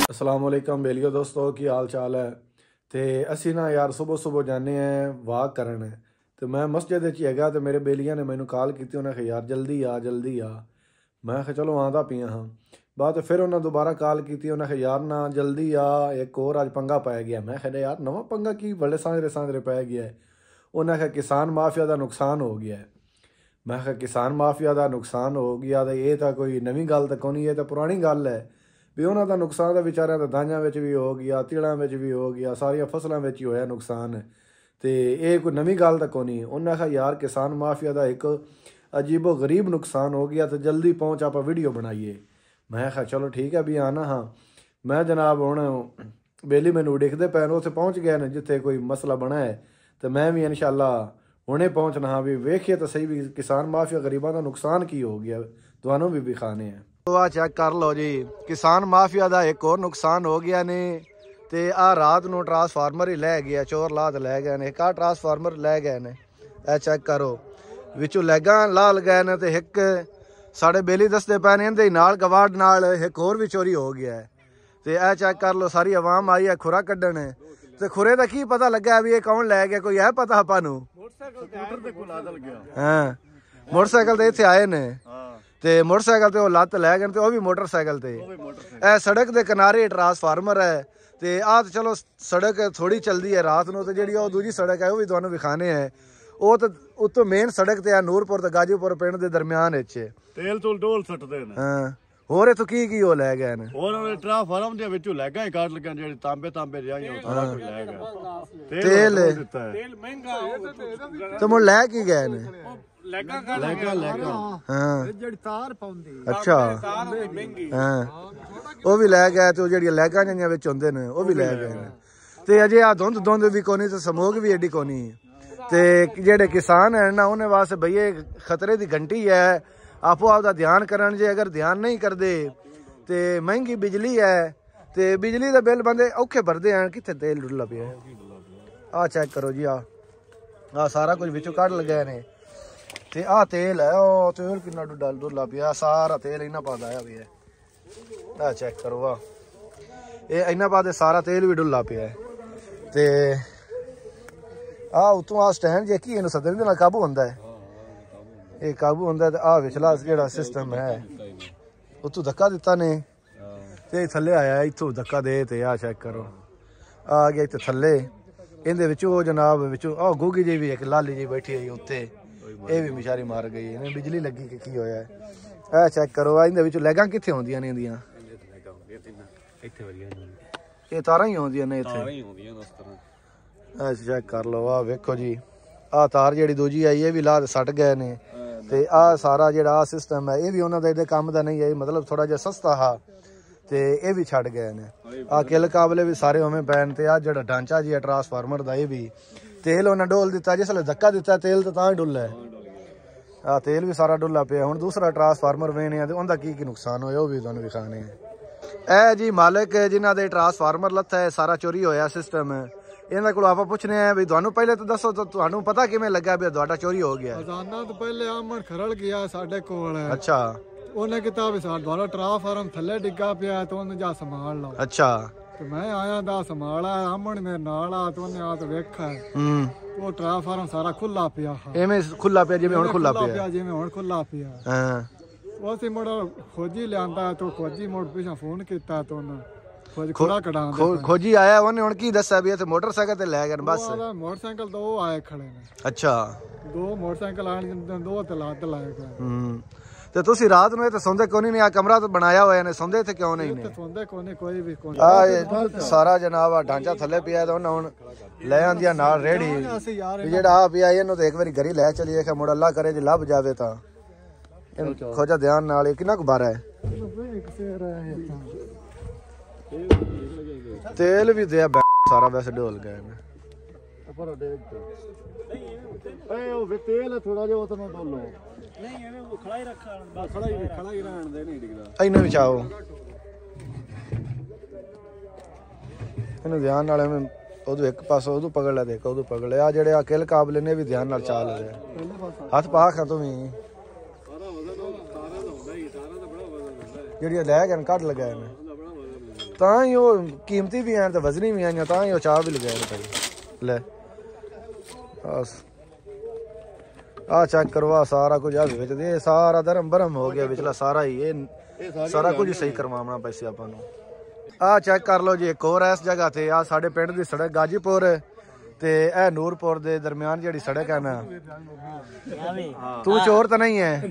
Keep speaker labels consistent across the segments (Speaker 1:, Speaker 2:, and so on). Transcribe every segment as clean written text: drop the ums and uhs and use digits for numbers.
Speaker 1: अस्सलामुअलैकुम बेलियो दोस्तों की हाल चाल है। तो असी ना यार सुबह सुबह जाने हैं वाक करन। तो मैं मस्जिद हैगा तो मेरे बेलिया ने मैनू कॉल की, उन्हें आखिया यार जल्दी आ। मैं आखिया चलो आंदा पिया हाँ। बाद फिर उन्हें दोबारा कॉल की, उन्हें आखिया यार ना जल्दी आ, एक और अज पंगा पै गया। मैं आखिया यार नवा पंगा की बड़े सांजरे पै गया है। उन्हें आखिया किसान माफिया का नुकसान हो गया है। मैं आखिया किसान माफिया का नुकसान हो गया तो ये तो कोई नवी गल तो कोनी, ये तो पुरानी गल है भी उन्हों का नुकसान तो बेचारिया तो दाइया भी हो गया, तिलों भी हो गया, सारिया फसलों ही होया नुकसान। तो ये कोई नवी गल तो कोनी। उन्हें आखिया यार किसान माफिया का एक अजीबो गरीब नुकसान हो गया तो जल्दी पहुँच आप वीडियो बनाइए। मैं आखिया चलो ठीक है भी आना हाँ। मैं जनाब हूँ बेली मैनू उडिकते पैन उत्थे पहुँच गए ने जिथे कोई मसला बना है, तो मैं भी इंशाअल्लाह हुणे पहुँचना हाँ भी वेखिए तो सही भी किसान माफिया गरीबों का नुकसान की हो गया, तुहानू भी खाने हैं। तो आ चेक कर लो जी, किसान माफिया का एक और नुकसान हो गया ने। तो आ रात को ट्रांसफार्मर ही लै गया, चोर लाद लै गए ने। एक आ ट्रांसफार्मर लै गए ने, ए चेक करो विचों लैगा लाल गए ने। तो एक साढ़े बेली दसते पे ने इहदे नाल गवाड़ नाल एक होर भी चोरी हो गया है। तो यह चेक कर लो सारी आवाम आई है खुरा कड्ढन। तो खुरे का की पता लगा भी ये कौन लै गया, कोई है पता आपां नूं? हाँ मोटरसाइकिल तो इत्थे आए ने ते मोटरसाइकिल ते लत्त लै गए ते भी मोटरसाइकिल ते। ए सड़क के किनारे ट्रांसफार्मर है। तो आ तो चलो सड़क थोड़ी चलती है रात को, तो जी दूजी सड़क है वह भी तुहानू विखाने है। वो तो उत्तों मेन सड़क ते है नूरपुर ते गाजीपुर पिंड के दरम्यान
Speaker 2: तेल तूल डोल सटदे ने।
Speaker 1: हाँ होर इत्थों की वो लै गए ने?
Speaker 2: और ट्रांसफार्म दे विचों लै गए काट लगे जेडी तांबे तांबे जाई सारा कुछ लै गए।
Speaker 1: तेल
Speaker 2: महंगा है
Speaker 1: तो मुड़ लै की गए ने?
Speaker 2: लेगा
Speaker 1: हाँ
Speaker 2: जेडी तार पाउंदी।
Speaker 1: अच्छा हाँ वो भी लै गए। तो जेडी लैगा जिहियां विच हुंदे ने वो भी लै गए ने। ते अजे आ धुंध भी कोनी ते स्मोक भी एडी कोनी। ते जेडे किसान है ना उन्हें वास्ते भई खतरे की घंटी है। आपो आपदा ध्यान करन, जे अगर ध्यान नहीं करते तो महंगी बिजली है। तो बिजली का बिल बंदे औखे भरते हैं। कित्थे तेल डुल्ला पिया आ चेक करो जी, आ सारा कुछ विचों कढ़ लगे ने। ते आ तेल है, ओ तेल कितना डुल्ला पिया, सारा तेल इन्ना पा आया भी है। आ चेक करो आ ये इन्ना पा सारा तेल भी डुल्ला पिया है। ते आ उतों आ स्टैंड जे की सदन दे नाल काबू होंदा है, ये काबू होंदा। ते आ विचला जेड़ा सिस्टम है उतों धक्का दिता ने ते थल्ले आया, इथों धक्का दे ते आ चेक करो आ गया इत्थे थल्ले। इहदे विचों जनाब विचों आ गोगी जी भी एक लाली जी बैठी है उत्ते, ये भी बेचारी मार गई। इन्हें बिजली लगी कि की होया है। आ चेक करो इहदे विचों लैगां कित्थे होंदियां ने इंदियां? ये तारां ही होंदियां ने इत्थे। आ चेक कर लो आ वेखो जी, आ तार जेड़ी दूजी आई ये भी ला सट गए ने। ते आ सारा जेड़ा सिस्टम है ये भी उन्होंने दे काम दा नहीं है, मतलब थोड़ा जिहा सस्ता हा ते ये भी छड़ गए ने। आ किल काबले भी सारे उवें पैन। ते आ जेड़ा ढांचा जी है ट्रांसफार्मर दा ये भी तेल उन्हें डोल दिता, जिसले धक्का दिता तेल तो तां ही डुल्ला है। आ तेल भी सारा डुल्ला पिया। हुण दूसरा ट्रांसफार्मर वेने ते उनदा की नुकसान होया वो भी तुहानू विखाने हैं। ए जी मालिक जिन्हां दे ट्रांसफार्मर लत्था है सारा चोरी होया सिस्टम, इन्हां कोलों आपां पुछने हैं भी तुहानू पहले तो दसो तो तुहानू पता किवें लग्या भी तुहाडा चोरी हो गया?
Speaker 3: अजाना तो पहले आमन खरड़ गया साडे कोल।
Speaker 1: अच्छा
Speaker 3: उन्हें किता भी साडा ट्रांसफार्मर थल्ले डिग्गा पिया तो उन्हें जा संभाल लो।
Speaker 1: अच्छा
Speaker 3: तो मैं आया दा संभाला, आमन मेरे नाल आ तो उन्हें आ तो वेखा वो ट्रांसफार्मर सारा खुला पिया।
Speaker 1: एवें खुला पिया जिवें हुण खुला पिया,
Speaker 3: जिवें हुण खुला पिया।
Speaker 1: हां
Speaker 3: उसी मुड़ खोजी लियांदा तो खोजी मुड़ पिछा फोन किया तो उन्हें खोजी खुला कढा
Speaker 1: खोजी आया उन्हें हुण की दस्या भी इत्थे मोटरसाइकिल ते लै गए बस?
Speaker 3: मोटरसाइकिल दो आए खड़े ने।
Speaker 1: अच्छा
Speaker 3: दो मोटरसाइकिल आए दो ते लाद लाए गए।
Speaker 1: ते तुसी रात ਨੂੰ ਇੱਥੇ ਸੌਂਦੇ ਕੋਈ ਨਹੀਂ? ਆ ਕਮਰਾ ਤਾਂ ਬਣਾਇਆ ਹੋਇਆ ਨੇ, ਸੌਂਦੇ ਇੱਥੇ ਕਿਉਂ ਨਹੀਂ ਨੇ?
Speaker 3: ਸੌਂਦੇ ਕੋਈ ਵੀ ਕੋਈ
Speaker 1: ਆ ਸਾਰਾ ਜਨਾਬ ਆ ਢਾਂਚਾ ਥੱਲੇ ਪਿਆ ਤਾਂ ਉਹਨਾਂ ਹੁਣ ਲੈ ਆਂਦੀਆਂ ਨਾਲ ਰੇੜੀ ਜਿਹੜਾ ਆ ਪਿਆ ਇਹਨੂੰ ਤੇ ਇੱਕ ਵਾਰੀ ਘਰੀ ਲੈ ਚਲੀਏ ਕਿ ਮੁੜ ਅੱਲਾ ਕਰੇ ਜੇ ਲੱਭ ਜਾਵੇ ਤਾਂ ਖੋਜਾ ਧਿਆਨ ਨਾਲ। ਕਿੰਨਾ ਕੁ ਬਾਰਾ ਹੈ तेल भी दिया सारा वैसे डोल गए ने।
Speaker 2: तेल थोड़ा जिहा उतना डोलो नहीं एवें वो खड़ा ही रखा बस खड़ा ही रहन दे नहीं डिगदा
Speaker 1: इन्हें विचाओ इन्हें ध्यान नाल एवें उदू एक पासों उदू पकड़ लै देख उदू पकड़ ले। आ जेड़े अकेल काबले ने भी ध्यान नाल चाल ले हाथ पा खा तू भी जेड़ियां लै गए कट लगाए ने ਤਾਂ ਹੀ ਉਹ ਕੀਮਤੀ ਵੀ ਆਣ ਤੇ ਵਜ਼ਨੀ ਵੀ ਆਈਆਂ ਤਾਂ ਹੀ ਉਹ ਚਾਹ ਵੀ ਲਗਾਏ ਨੇ ਭਾਈ ਲੈ ਬਸ ਆ ਚੈੱਕ ਕਰੋ ਆ ਸਾਰਾ ਕੁਝ ਆ ਵਿੱਚ ਇਹ ਸਾਰਾ ਧਰਮ ਭਰਮ ਹੋ ਗਿਆ ਵਿਚਲਾ ਸਾਰਾ ਹੀ ਇਹ ਸਾਰਾ ਕੁਝ ਸਹੀ ਕਰਵਾਉਣਾ ਪੈਸੇ ਆਪਾਂ ਨੂੰ ਆ ਚੈੱਕ ਕਰ ਲਓ ਜੀ ਇੱਕ ਹੋਰ ਇਸ ਜਗ੍ਹਾ ਤੇ ਆ ਸਾਡੇ ਪਿੰਡ ਦੀ ਸੜਕ ਗਾਜੀਪੁਰ ਤੇ ਇਹ ਨੂਰਪੁਰ ਦੇ ਦਰਮਿਆਨ ਜਿਹੜੀ ਸੜਕ ਹੈ ਨਾ ਤੂੰ ਚੋਰ ਤਾਂ ਨਹੀਂ ਹੈ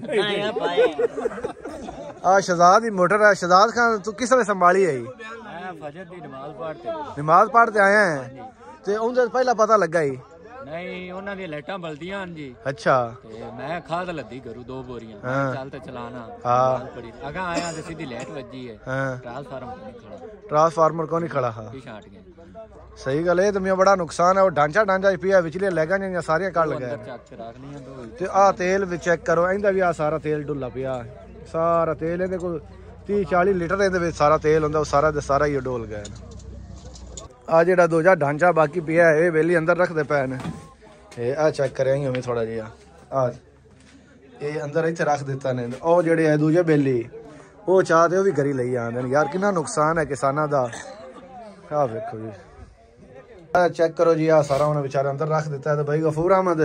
Speaker 1: ਆ ਸ਼ਹਜ਼ਾਦ ਦੀ ਮੋਟਰ ਹੈ ਸ਼ਹਜ਼ਾਦ ਖਾਨ ਤੂੰ ਕਿਸ ਵੇਲੇ ਸੰਭਾਲੀ ਹੈ
Speaker 2: ਫਜਰ ਦੀ
Speaker 1: ਨਮਾਜ਼ ਪੜ੍ਹਦੇ ਆਇਆ ਹੈ ਤੇ ਉਹਦੇ ਪਹਿਲਾਂ ਪਤਾ ਲੱਗਾ ਹੀ
Speaker 2: ਨਹੀਂ ਉਹਨਾਂ ਦੀਆਂ ਲਾਈਟਾਂ ਬਲਦੀਆਂ ਹਨ ਜੀ
Speaker 1: ਅੱਛਾ
Speaker 2: ਤੇ ਮੈਂ ਖਾਦ ਲੱਦੀ ਕਰੂ 2 ਬੋਰੀਆਂ ਚੱਲ ਤੇ ਚਲਾਣਾ
Speaker 1: ਹਾਂ
Speaker 2: ਅਗਾ ਆਇਆ ਤੇ ਸਿੱਧੀ ਲਾਈਟ ਵੱਜੀ ਹੈ
Speaker 1: ਹਾਂ
Speaker 2: ਟ੍ਰਾਂਸਫਾਰਮਰ
Speaker 1: ਕੋ ਨਹੀਂ ਖੜਾ ਹਾਂ
Speaker 2: ਛਾਟ ਗਿਆ
Speaker 1: ਸਹੀ ਗੱਲ ਇਹ ਤਾਂ ਮੇਰਾ ਬੜਾ ਨੁਕਸਾਨ ਹੈ ਉਹ ਢਾਂਚਾ ਹੀ ਪਿਆ ਵਿਚਲੇ ਲੈਗਾਂ ਜਾਂ ਸਾਰੀਆਂ ਕੱਢ ਲਗਾਇਆ
Speaker 2: ਚੱਕ ਕੇ ਰੱਖ ਲਈਆਂ ਦੋ
Speaker 1: ਤੇ ਆਹ ਤੇਲ ਵੀ ਚੈੱਕ ਕਰੋ ਇਹਦਾ ਵੀ ਆ ਸਾਰਾ ਤੇਲ ਡੁੱਲਾ ਪਿਆ ਸਾਰਾ ਤੇਲ ਇਹਦੇ ਕੋਲ 30-40 ਲੀਟਰ ਇਹਦੇ ਵਿੱਚ ਸਾਰਾ ਤੇਲ ਹੁੰਦਾ ਉਹ ਸਾਰਾ ਦਾ ਸਾਰਾ ਹੀ ਡੋਲ ਗਿਆ ਆ ਜਿਹੜਾ ਦੂਜਾ ਢਾਂਚਾ ਬਾਕੀ ਪਿਆ ਇਹ ਵੇਲੀ ਅੰਦਰ ਰੱਖਦੇ ਪਏ ਨੇ ਇਹ ਆ ਚੈੱਕ ਕਰਿਆ ਹੀ ਥੋੜਾ ਜਿਹਾ ਆ ਇਹ ਅੰਦਰ ਇੱਥੇ ਰੱਖ ਦਿੱਤਾ ਨੇ ਉਹ ਜਿਹੜੇ ਹੈ ਦੂਜੇ ਬੇਲੀ ਉਹ ਚਾਹ ਤੇ ਉਹ ਵੀ ਗਰੀ ਲਈ ਆਉਂਦੇ ਨੇ ਯਾਰ ਕਿੰਨਾ ਨੁਕਸਾਨ ਹੈ ਕਿਸਾਨਾਂ ਦਾ ਆ ਵੇਖੋ ਜੀ ਚੈੱਕ ਕਰੋ ਜੀ ਆ ਸਾਰਾ ਉਹਨੇ ਵਿਚਾਰੇ ਅੰਦਰ ਰੱਖ ਦਿੱਤਾ ਤੇ ਭਾਈ ਗਫੂਰ ਅਹਿਮਦ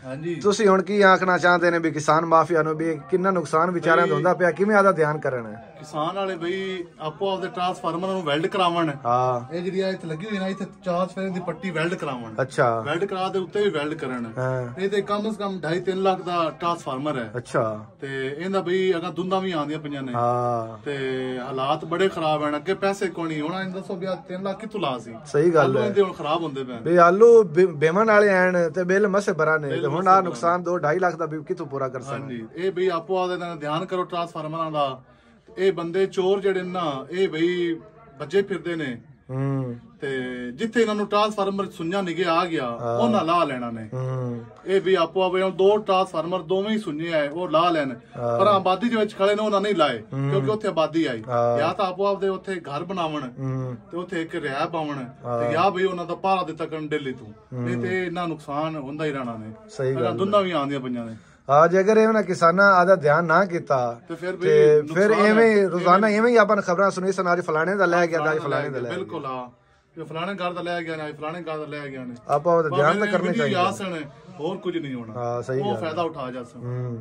Speaker 2: ਹਾਂਜੀ
Speaker 1: ਤੁਸੀਂ ਹੁਣ ਕੀ ਆਖਣਾ ਚਾਹੁੰਦੇ ਨੇ ਵੀ ਕਿਸਾਨ ਮਾਫੀਆ ਨੂੰ ਵੀ ਕਿੰਨਾ ਨੁਕਸਾਨ ਵਿਚਾਰਿਆਂ ਦਾ ਹੁੰਦਾ ਪਿਆ ਕਿਵੇਂ ਆਦਾ ਧਿਆਨ ਕਰਨ
Speaker 4: ਕਿਸਾਨ ਵਾਲੇ ਬਈ ਆਪੋ ਆਪਦੇ ਟਰਾਂਸਫਾਰਮਰ ਨੂੰ ਵੈਲਡ ਕਰਾਵਣ
Speaker 1: ਹਾਂ
Speaker 4: ਇਹ ਜਿਹੜੀ ਆ ਇੱਥੇ ਲੱਗੀ ਹੋਈ ਨਾ ਇੱਥੇ 4 ਸਫੇਰੇ ਦੀ ਪੱਟੀ ਵੈਲਡ ਕਰਾਵਣ
Speaker 1: ਅੱਛਾ
Speaker 4: ਵੈਲਡ ਕਰਾ ਦੇ ਉੱਤੇ ਵੀ ਵੈਲਡ ਕਰਨ ਇਹ ਤੇ ਕਮ ਸੇ ਕਮ 2.5-3 ਲੱਖ ਦਾ ਟਰਾਂਸਫਾਰਮਰ ਹੈ
Speaker 1: ਅੱਛਾ
Speaker 4: ਤੇ ਇਹਦਾ ਬਈ ਅਗਾ ਦੁੰਦਾਂ ਵੀ ਆਉਂਦੀਆਂ ਪਈਆਂ ਨੇ
Speaker 1: ਹਾਂ
Speaker 4: ਤੇ ਹਾਲਾਤ ਬੜੇ ਖਰਾਬ ਹਨ ਅੱਗੇ ਪੈਸੇ ਕੋਣੀ ਹੁਣ ਇਹਨਾਂ ਦੱਸੋ ਵੀ 3 ਲੱਖ ਕਿੱਥੋਂ ਲਾ ਸੀ
Speaker 1: ਸਹੀ ਗੱਲ ਹੈ
Speaker 4: ਇਹਦੇ ਹੁਣ ਖਰਾਬ ਹੁੰਦੇ ਪਏ
Speaker 1: ਵੀ ਆਲੂ ਬੇਮਨ ਵਾਲੇ ਆਣ ਤੇ ਬਿੱਲ ਮਸੇ ਭਰਾ ਨੇ ਤੇ ਹੁਣ ਆ ਨੁਕਸਾਨ 2-2.5 ਲੱਖ ਦਾ ਵੀ ਕਿੱਥੋਂ ਪੂਰਾ ਕਰ ਸਕਦੇ
Speaker 4: ਹਾਂਜੀ ਇਹ ਬਈ ਆਪੋ ਆਪਦੇ ਨਾਲ ਧਿਆਨ ਕਰੋ ਟਰਾਂਸਫਾਰਮਰਾਂ ਦਾ ਇਹ ਬੰਦੇ ਚੋਰ ਜਿਹੜੇ ਨਾ ਇਹ ਬਈ ਬੱਜੇ ਫਿਰਦੇ ਨੇ ਤੇ ਜਿੱਥੇ ਇਹਨਾਂ ਨੂੰ ਟਰਾਂਸਫਾਰਮਰ ਸੁਣਿਆ ਨਿਗੇ ਆ ਗਿਆ ਉਹਨਾਂ ਲਾ ਲੈਣਾ ਨੇ ਇਹ ਵੀ ਆਪੋ ਆਪੇ 2 ਟਰਾਂਸਫਾਰਮਰ ਦੋਵੇਂ ਹੀ ਸੁਣਿਆ ਹੈ ਉਹ ਲਾ ਲੈਣ ਪਰ ਆਬਾਦੀ ਦੇ ਵਿੱਚ ਖੜੇ ਨੇ ਉਹਨਾਂ ਨਹੀਂ ਲਾਏ ਕਿਉਂਕਿ ਉੱਥੇ ਆਬਾਦੀ ਆਈ ਜਾਂ ਤਾਂ ਆਪੋ ਆਪਦੇ ਉੱਥੇ ਘਰ ਬਣਾਵਣ ਤੇ ਉੱਥੇ ਇੱਕ ਰਿਹਾਇਸ਼ ਪਾਵਣ ਤੇ ਜਾਂ ਬਈ ਉਹਨਾਂ ਦਾ ਭਾਰਾ ਦਿੱਤਾ ਕਰਨ ਡੇਲੀ ਤੋਂ ਨਹੀਂ ਤੇ ਇਹਨਾਂ ਨੁਕਸਾਨ ਹੁੰਦਾ ਹੀ ਰਹਿਣਾ ਨੇ
Speaker 1: ਸਹੀ ਗੱਲ
Speaker 4: ਦੁੰਨਾਂ ਵੀ ਆਉਂਦੀਆਂ ਪਈਆਂ ਨੇ
Speaker 1: ਅੱਜ ਅਗਰ ਇਹਨਾਂ ਕਿਸਾਨਾਂ ਆਦਾ ਧਿਆਨ ਨਾ ਕੀਤਾ
Speaker 4: ਤੇ
Speaker 1: ਫਿਰ ਐਵੇਂ ਰੋਜ਼ਾਨਾ ਐਵੇਂ ਹੀ ਆਪਾਂ ਖਬਰਾਂ ਸੁਣੀ ਸਨ ਅੱਜ ਫਲਾਣੇ ਦਾ ਲੈ ਗਿਆ ਅੱਜ ਫਲਾਣੇ ਦਾ ਲੈ ਗਿਆ
Speaker 4: ਬਿਲਕੁਲ ਆ ਇਹ ਫਲਾਣੇ ਘਰ ਦਾ ਲੈ ਗਿਆ ਨੇ ਫਲਾਣੇ ਘਰ ਦਾ ਲੈ ਗਿਆ ਨੇ
Speaker 1: ਆਪਾਂ ਧਿਆਨ ਤਾਂ ਕਰਨਾ ਚਾਹੀਦਾ
Speaker 4: ਹੋਰ ਕੁਝ ਨਹੀਂ ਹੋਣਾ
Speaker 1: ਹਾਂ ਸਹੀ ਗੱਲ
Speaker 4: ਉਹ ਫਾਇਦਾ ਉਠਾ ਜਾ ਸਨ